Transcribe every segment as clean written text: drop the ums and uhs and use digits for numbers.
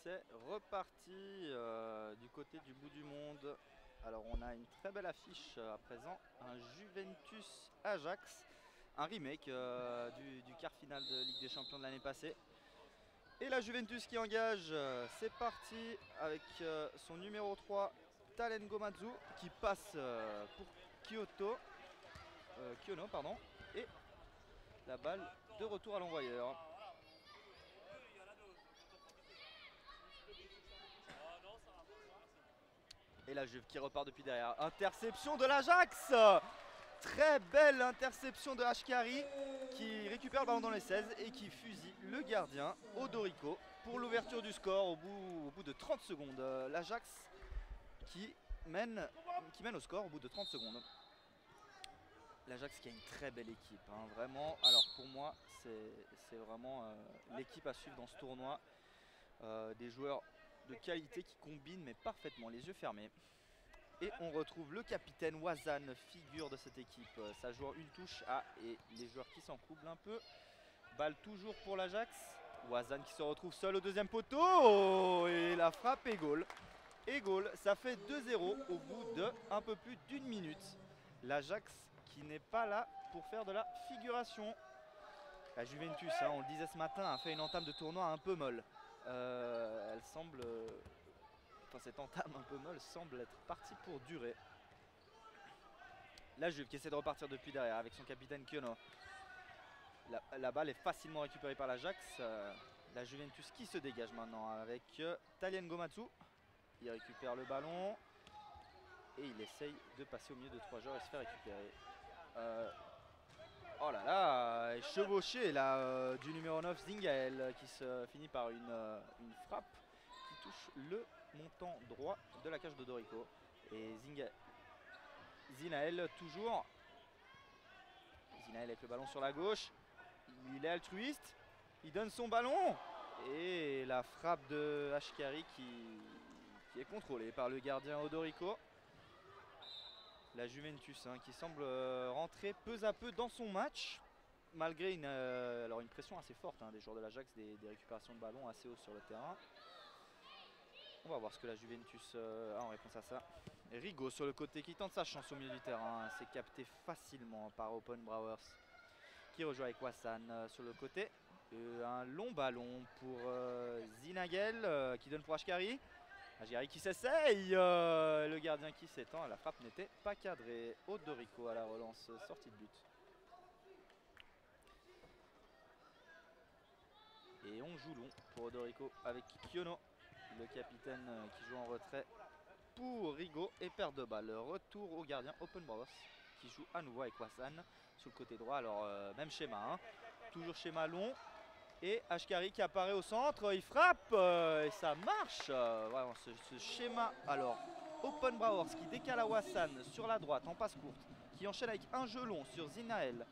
c'est reparti du côté du bout du monde. Alors on a une très belle affiche à présent, un Juventus Ajax, un remake du quart final de Ligue des Champions de l'année passée. Et la Juventus qui engage, c'est parti avec son numéro 3, Talen Gomazu, qui passe pour Kiono, pardon, et la balle de retour à l'envoyeur. Et la Juve qui repart depuis derrière. Interception de l'Ajax. Très belle interception de Ashkari qui récupère le ballon dans les 16 et qui fusille le gardien Odorico pour l'ouverture du score au bout de 30 secondes. L'Ajax qui mène au score au bout de 30 secondes. L'Ajax qui a une très belle équipe, hein, vraiment. Alors pour moi, c'est vraiment l'équipe à suivre dans ce tournoi. Des joueurs de qualité qui combinent mais parfaitement, les yeux fermés. Et on retrouve le capitaine Wazan, figure de cette équipe. Ça joue une touche. Et les joueurs qui s'en couplent un peu. Balle toujours pour l'Ajax. Wazan qui se retrouve seul au deuxième poteau. Et la frappe est goal. Et goal, ça fait 2-0 au bout de un peu plus d'une minute. L'Ajax qui n'est pas là pour faire de la figuration. La Juventus, hein, on le disait ce matin, a fait une entame de tournoi un peu molle. Elle semble... cette entame un peu molle semble être partie pour durer. La Juve qui essaie de repartir depuis derrière avec son capitaine Kiono. La balle est facilement récupérée par l'Ajax. La Juventus qui se dégage maintenant avec Talen Gomazu. Il récupère le ballon et il essaye de passer au milieu de 3 joueurs et se faire récupérer. Oh là là, chevauché là du numéro 9 Zingael qui se finit par une frappe qui touche le montant droit de la cage d'Odorico. Et Zinael toujours. Zinael avec le ballon sur la gauche. Il est altruiste. Il donne son ballon. Et la frappe de Ashkari qui est contrôlée par le gardien Odorico. La Juventus, hein, qui semble rentrer peu à peu dans son match. Malgré une pression assez forte, hein, des joueurs de l'Ajax, des récupérations de ballon assez haut sur le terrain. On va voir ce que la Juventus a en réponse à ça. Et Rigo sur le côté qui tente sa chance au milieu du terrain. C'est capté facilement par Open Brewers qui rejoue avec Wassan sur le côté. Un long ballon pour Zinagel qui donne pour Ashkari. Ashkari qui s'essaye. Le gardien qui s'étend. La frappe n'était pas cadrée. Odorico à la relance, sortie de but. Et on joue long pour Odorico avec Kiono, le capitaine qui joue en retrait pour Rigo et perd de balle. Retour au gardien Open Brothers qui joue à nouveau avec Wassan sur le côté droit. Alors même schéma, hein. Toujours schéma long. Et Ashkari qui apparaît au centre, il frappe et ça marche. Vraiment ce schéma. Alors Open Brothers qui décale à Wassan sur la droite en passe courte, qui enchaîne avec un jeu long sur Zinael.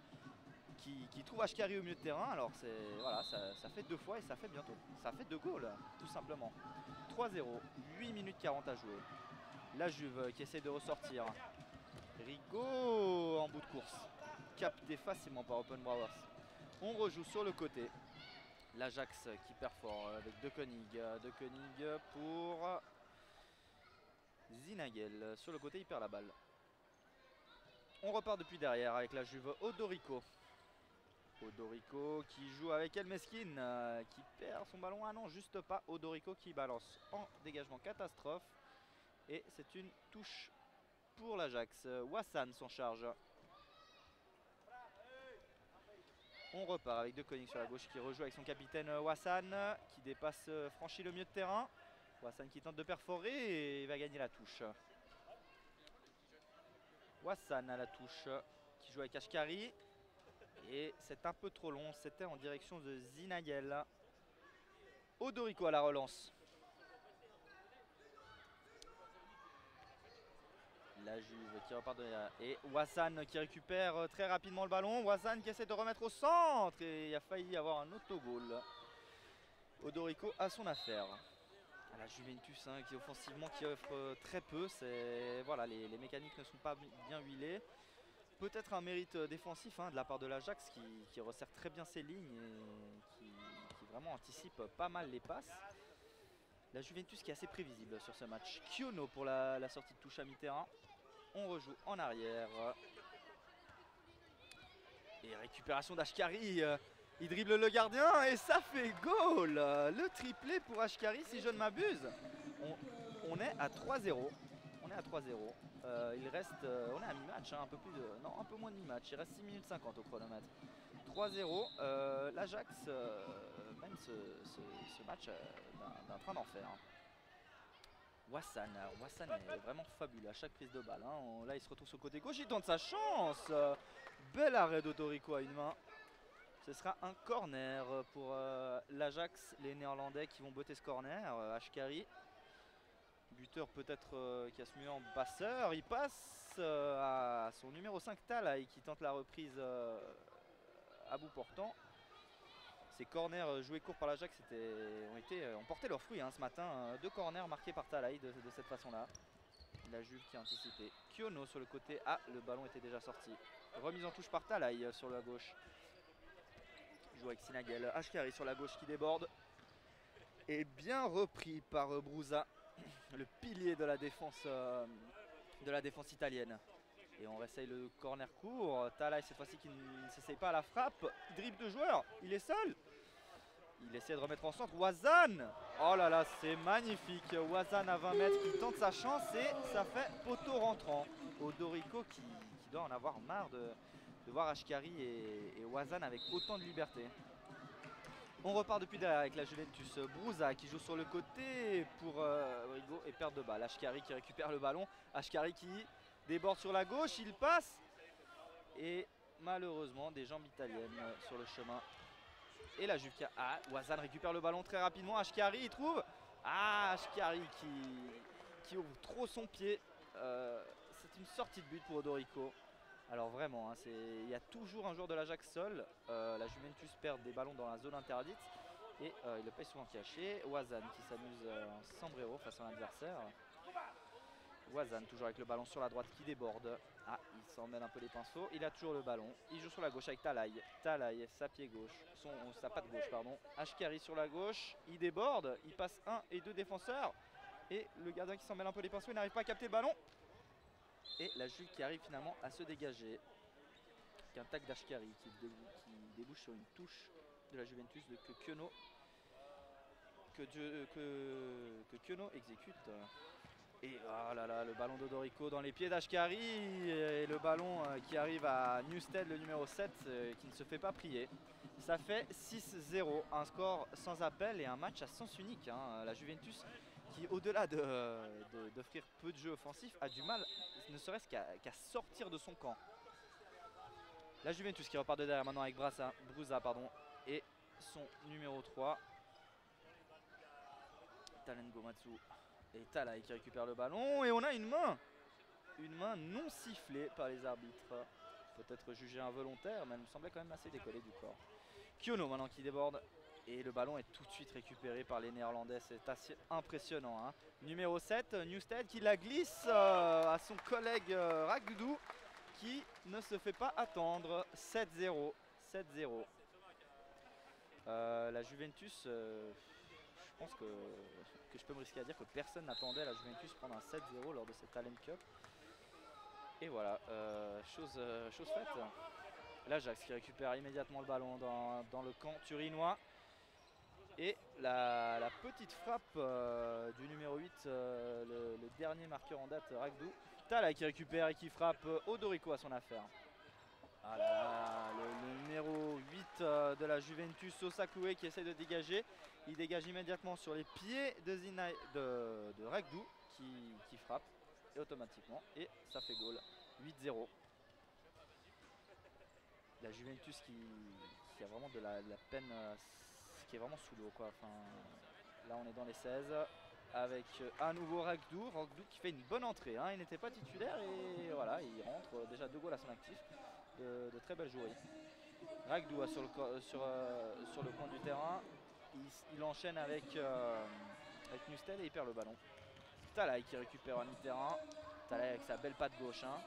Qui trouve Ashkari au milieu de terrain. Alors voilà, ça fait 2 fois et ça fait bientôt. Ça fait 2 goals tout simplement. 3-0, 8 minutes 40 à jouer. La Juve qui essaie de ressortir. Rigo en bout de course. Capté facilement par Open Brewers. On rejoue sur le côté. L'Ajax qui perd fort avec De Koning. De Koning pour Zinagel. Sur le côté, il perd la balle. On repart depuis derrière avec la Juve Odorico. Odorico qui joue avec El Meskin qui perd son ballon. Ah non, juste pas. Odorico qui balance en dégagement catastrophe. Et c'est une touche pour l'Ajax. Wassan s'en charge. On repart avec De Koning sur la gauche qui rejoue avec son capitaine Wassan qui dépasse, franchit le milieu de terrain. Wassan qui tente de perforer et il va gagner la touche. Wassan à la touche qui joue avec Ashkari. Et c'est un peu trop long, c'était en direction de Zinagel. Odorico à la relance. La Juve qui repart de là. Et Wassan qui récupère très rapidement le ballon. Wassan qui essaie de remettre au centre. Et il a failli avoir un autogol. Odorico a son affaire. La Juventus, hein, qui offensivement qui offre très peu. Voilà, les mécaniques ne sont pas bien huilées. Peut-être un mérite défensif, hein, de la part de l'Ajax qui resserre très bien ses lignes et qui vraiment anticipe pas mal les passes. La Juventus qui est assez prévisible sur ce match. Kiono pour la sortie de touche à mi-terrain. On rejoue en arrière. Et récupération d'Ashkari. Il dribble le gardien et ça fait goal. Le triplé pour Ashkari si je ne m'abuse. On est à 3-0. On est à 3-0. Il reste, on est à mi-match, hein, un peu plus de, non, un peu moins de mi-match. Il reste 6 minutes 50 au chronomètre. 3-0. L'Ajax mène ce match d'un train d'enfer. Wassan est vraiment fabuleux à chaque prise de balle. Hein. Là, il se retrouve sur le côté gauche, il tente sa chance. Bel arrêt d'Odorico à une main. Ce sera un corner pour l'Ajax, les Néerlandais qui vont botter ce corner. Ashkari, buteur peut-être qui a se mué en passeur. Il passe à son numéro 5 Talay qui tente la reprise à bout portant. Ces corners joués court par l'Ajax ont porté leurs fruits hein, ce matin. 2 corners marqués par Talay de cette façon-là. La Juve qui a anticipé. Kiono sur le côté. Ah, le ballon était déjà sorti. Remise en touche par Talay sur la gauche. Joue avec Sinagel. Ashkari sur la gauche qui déborde. Et bien repris par Brusa, le pilier de la défense italienne. Et on réessaye le corner court. Talay cette fois-ci qui ne s'essaye pas à la frappe. Il dribble 2 joueurs. Il est seul. Il essaie de remettre en centre. Wassan. Oh là là, c'est magnifique. Wassan à 20 mètres qui tente sa chance et ça fait poteau rentrant. Odorico qui doit en avoir marre de voir Ashkari et Wassan avec autant de liberté. On repart depuis derrière avec la Juventus. Brusa qui joue sur le côté pour Rigo et perte de balle. Ashkari qui récupère le ballon. Ashkari qui déborde sur la gauche, il passe. Et malheureusement des jambes italiennes sur le chemin. Et la Juve qui a... Ah, Wassan récupère le ballon très rapidement. Ashkari il trouve... Ah, Ashkari qui ouvre trop son pied. C'est une sortie de but pour Odorico. Alors vraiment, hein, il y a toujours un joueur de l'Ajax seul. La Juventus perd des ballons dans la zone interdite. Et il le paye souvent caché. Wassan qui s'amuse en sombrero face à l'adversaire. Wassan toujours avec le ballon sur la droite qui déborde. Ah, il s'en mêle un peu les pinceaux. Il a toujours le ballon. Il joue sur la gauche avec Talay. Talay, sa pied gauche. Sa patte gauche, pardon. Ashkari sur la gauche. Il déborde. Il passe 1 et 2 défenseurs. Et le gardien qui s'en mêle un peu les pinceaux. Il n'arrive pas à capter le ballon. Et la Juve qui arrive finalement à se dégager. Avec un tac d'Ashkari qui débouche sur une touche de la Juventus que Kiono exécute. Et oh là là, le ballon d'Odorico dans les pieds d'Ashkari et le ballon qui arrive à Newsted, le numéro 7, qui ne se fait pas prier. Ça fait 6-0, un score sans appel et un match à sens unique. Hein. La Juventus qui, au-delà d'offrir peu de jeux offensifs, a du mal, ne serait-ce qu'à sortir de son camp. La Juventus qui repart de derrière maintenant avec Brusa et son numéro 3, Talen Gomatsu. Et Talay qui récupère le ballon et on a une main non sifflée par les arbitres, peut-être jugée involontaire mais elle me semblait quand même assez décollée du corps. Kiono maintenant qui déborde et le ballon est tout de suite récupéré par les Néerlandais, c'est assez impressionnant. Hein. Numéro 7, Newsted qui la glisse à son collègue Ragdou qui ne se fait pas attendre. 7-0. La Juventus... je pense que je peux me risquer à dire que personne n'attendait la Juventus prendre un 7-0 lors de cette Talent Cup. Et voilà, chose faite. L'Ajax qui récupère immédiatement le ballon dans le camp turinois. Et la petite frappe du numéro 8, le dernier marqueur en date, Ragdou. Talay qui récupère et qui frappe. Odorico à son affaire. Ah là, le numéro 8 de la Juventus, Osakoué qui essaie de dégager. Il dégage immédiatement sur les pieds de Ragdou qui frappe et automatiquement. Et ça fait goal. 8-0. La Juventus qui a vraiment de la peine, qui est vraiment sous l'eau quoi. Enfin, là on est dans les 16 avec à nouveau Ragdou qui fait une bonne entrée. Hein. Il n'était pas titulaire et voilà, il rentre déjà 2 goals à son actif. De très belles joueries. Ragdou sur le coin du terrain. Il enchaîne avec Newsted et il perd le ballon. Talay qui récupère un mi-terrain. Talay avec sa belle patte gauche. Hein.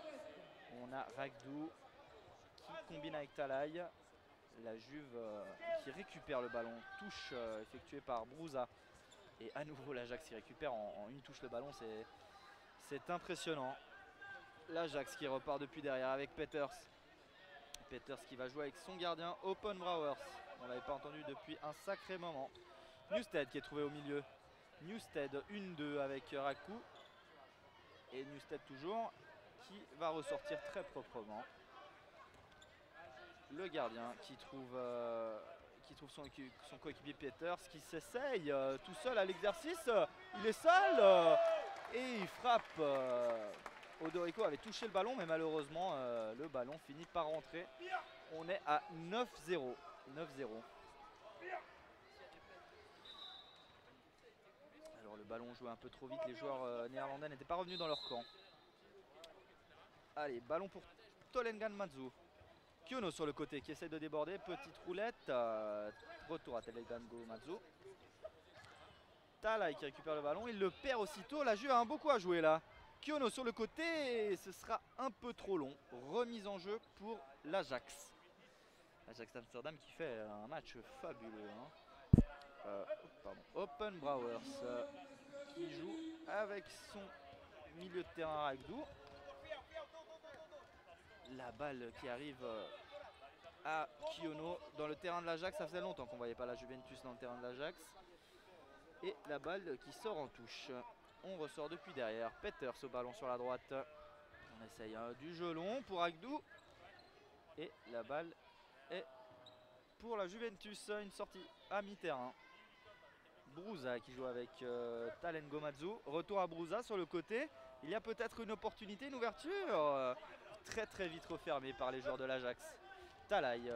On a Ragdou qui combine avec Talay. La Juve qui récupère le ballon. Touche effectuée par Brusa Et à nouveau l'Ajax qui récupère en une touche le ballon, c'est impressionnant. L'Ajax qui repart depuis derrière avec Peters. Peters qui va jouer avec son gardien Oppenbrauers. On l'avait pas entendu depuis un sacré moment. Newsted qui est trouvé au milieu. Newsted 1-2 avec Raku. Et Newsted toujours qui va ressortir très proprement. Le gardien qui trouve son coéquipier Peters qui s'essaye tout seul à l'exercice. Il est seul et il frappe. Odorico avait touché le ballon mais malheureusement le ballon finit par rentrer. On est à 9-0. 9-0. Alors le ballon jouait un peu trop vite, les joueurs néerlandais n'étaient pas revenus dans leur camp. Allez, ballon pour Tolengan Matsu. Kiono sur le côté qui essaie de déborder, petite roulette, retour à Tolengan Matsu. Talay qui récupère le ballon, il le perd aussitôt, la Juve a beaucoup à jouer là. Kiono sur le côté, et ce sera un peu trop long. Remise en jeu pour l'Ajax. L'Ajax d'Amsterdam qui fait un match fabuleux. Oppenbrauers qui joue avec son milieu de terrain Ragdou. La balle qui arrive à Kiono dans le terrain de l'Ajax. Ça faisait longtemps qu'on ne voyait pas la Juventus dans le terrain de l'Ajax. Et la balle qui sort en touche. On ressort depuis derrière. Peters au ballon sur la droite. On essaye du jeu long pour Ragdou. Et la balle est pour la Juventus. Une sortie à mi-terrain. Brusa qui joue avec Talen Gomatsu. Retour à Brusa sur le côté. Il y a peut-être une opportunité, une ouverture. Très vite refermé par les joueurs de l'Ajax. Talay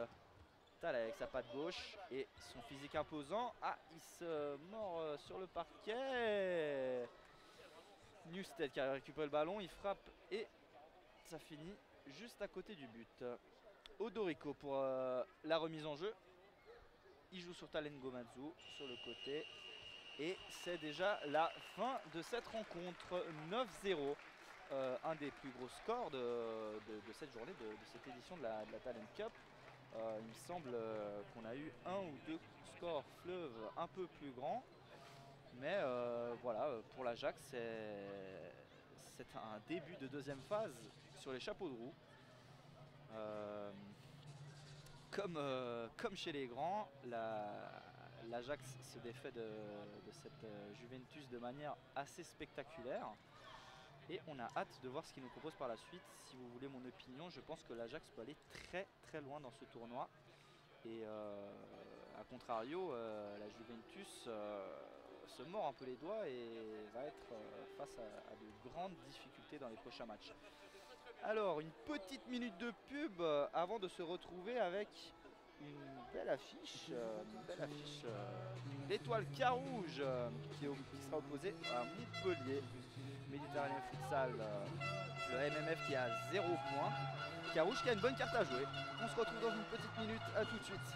avec sa patte gauche et son physique imposant. Ah, il se mord sur le parquet. Newsted qui a récupéré le ballon, il frappe et ça finit juste à côté du but. Odorico pour la remise en jeu. Il joue sur Talen Gomatsu sur le côté. Et c'est déjà la fin de cette rencontre. 9-0. Un des plus gros scores de cette journée, de cette édition de la Talent Cup. Il me semble qu'on a eu un ou deux scores fleuves un peu plus grands. Mais voilà, pour l'Ajax, c'est un début de deuxième phase sur les chapeaux de roue. Comme chez les grands, l'Ajax se défait de cette Juventus de manière assez spectaculaire. Et on a hâte de voir ce qu'il nous propose par la suite. Si vous voulez mon opinion, je pense que l'Ajax peut aller très loin dans ce tournoi. Et à contrario, la Juventus se mord un peu les doigts et va être face à de grandes difficultés dans les prochains matchs. Alors, une petite minute de pub avant de se retrouver avec une belle affiche, l'étoile Carouge qui sera opposée à Montpellier. Méditerranée Futsal, le MMF qui a 0 points. Carouge qui a une bonne carte à jouer. On se retrouve dans une petite minute, à tout de suite.